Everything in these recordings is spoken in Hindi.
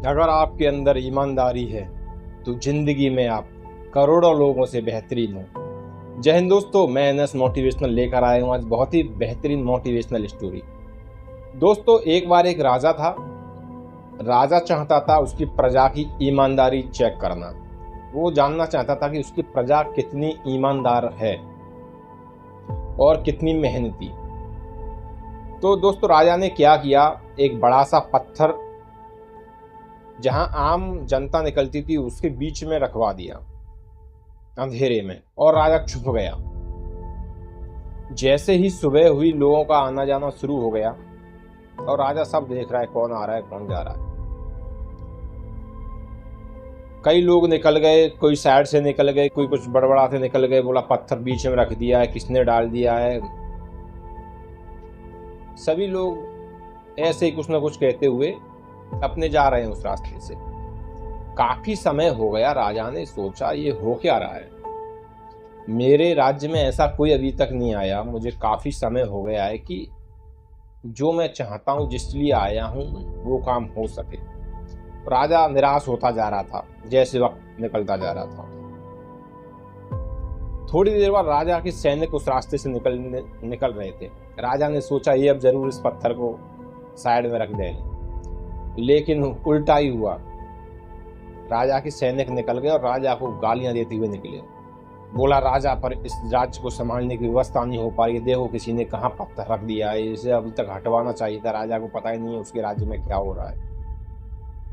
अगर आपके अंदर ईमानदारी है तो जिंदगी में आप करोड़ों लोगों से बेहतरीन हो। जय हिंद दोस्तों, मैं एनएस मोटिवेशनल लेकर आया हूँ आज बहुत ही बेहतरीन मोटिवेशनल स्टोरी। दोस्तों, एक बार एक राजा था। राजा चाहता था उसकी प्रजा की ईमानदारी चेक करना। वो जानना चाहता था कि उसकी प्रजा कितनी ईमानदार है और कितनी मेहनती। तो दोस्तों, राजा ने क्या किया, एक बड़ा सा पत्थर जहां आम जनता निकलती थी उसके बीच में रखवा दिया अंधेरे में, और राजा छुप गया। जैसे ही सुबह हुई, लोगों का आना जाना शुरू हो गया और राजा सब देख रहा है, कौन आ रहा है कौन जा रहा है। कई लोग निकल गए, कोई साइड से निकल गए, कोई कुछ बड़बड़ा से निकल गए, बोला पत्थर बीच में रख दिया है, किसने डाल दिया है। सभी लोग ऐसे ही कुछ ना कुछ कहते हुए अपने जा रहे हैं उस रास्ते से। काफी समय हो गया, राजा ने सोचा ये हो क्या रहा है, मेरे राज्य में ऐसा कोई अभी तक नहीं आया। मुझे काफी समय हो गया है कि जो मैं चाहता हूं, जिस लिए आया हूं, वो काम हो सके। राजा निराश होता जा रहा था जैसे वक्त निकलता जा रहा था। थोड़ी देर बाद राजा के सैनिक उस रास्ते से निकल रहे थे। राजा ने सोचा ये अब जरूर इस पत्थर को साइड में रख देंगे, लेकिन उल्टा ही हुआ। राजा के सैनिक निकल गए और राजा को गालियां देते हुए निकले। बोला, राजा पर इस राज्य को संभालने की व्यवस्था नहीं हो पा रही है, देखो किसी ने कहाँ पत्थर रख दिया है, इसे अभी तक हटवाना चाहिए था। राजा को पता ही नहीं है उसके राज्य में क्या हो रहा है।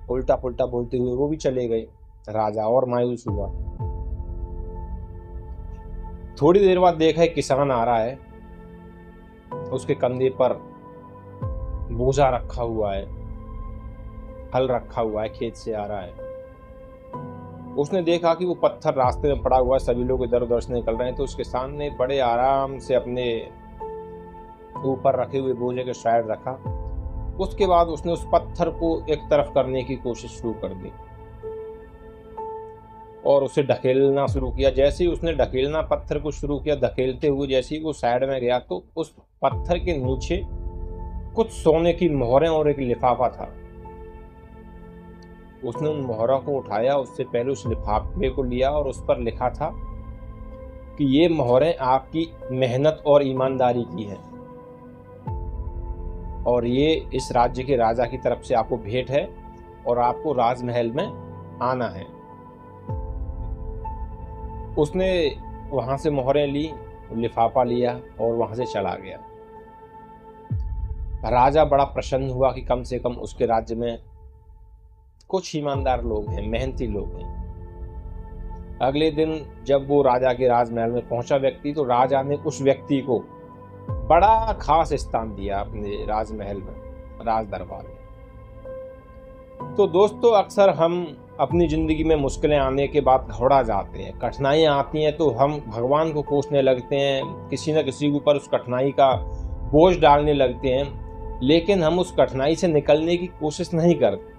उल्टा पुल्टा बोलते हुए वो भी चले गए। राजा और मायूस हुआ। थोड़ी देर बाद देखा एक किसान आ रहा है, उसके कंधे पर बोझा रखा हुआ है, हल रखा हुआ है, खेत से आ रहा है। उसने देखा कि वो पत्थर रास्ते में पड़ा हुआ है, सभी लोग इधर उधर से निकल रहे हैं, तो उसके सामने बड़े आराम से अपने ऊपर रखे हुए बोझे के साइड रखा। उसके बाद उसने उस पत्थर को एक तरफ करने की कोशिश शुरू कर दी और उसे ढकेलना शुरू किया। जैसे ही उसने ढकेलना पत्थर को शुरू किया, धकेलते हुए जैसे ही वो साइड में गया, तो उस पत्थर के नीचे कुछ सोने की मोहरें और एक लिफाफा था। उसने उन मोहरों को उठाया, उससे पहले उस लिफाफे को लिया और उस पर लिखा था कि ये मोहरें आपकी मेहनत और ईमानदारी की हैं और ये इस राज्य के राजा की तरफ से आपको भेंट है और आपको राजमहल में आना है। उसने वहां से मोहरें ली, लिफाफा लिया और वहां से चला गया। राजा बड़ा प्रसन्न हुआ कि कम से कम उसके राज्य में कुछ ईमानदार लोग हैं, मेहनती लोग हैं। अगले दिन जब वो राजा के राजमहल में पहुंचा व्यक्ति, तो राजा ने उस व्यक्ति को बड़ा खास स्थान दिया अपने राजमहल में, राज दरबार में। तो दोस्तों, अक्सर हम अपनी जिंदगी में मुश्किलें आने के बाद घबरा जाते हैं, कठिनाइयां आती हैं तो हम भगवान को कोसने लगते हैं, किसी न किसी के ऊपर उस कठिनाई का बोझ डालने लगते हैं, लेकिन हम उस कठिनाई से निकलने की कोशिश नहीं करते।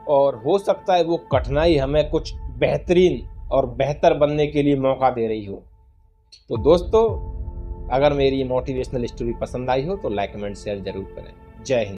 और हो सकता है वो कठिनाई हमें कुछ बेहतरीन और बेहतर बनने के लिए मौका दे रही हो। तो दोस्तों, अगर मेरी मोटिवेशनल स्टोरी पसंद आई हो तो लाइक कमेंट शेयर जरूर करें। जय हिंद।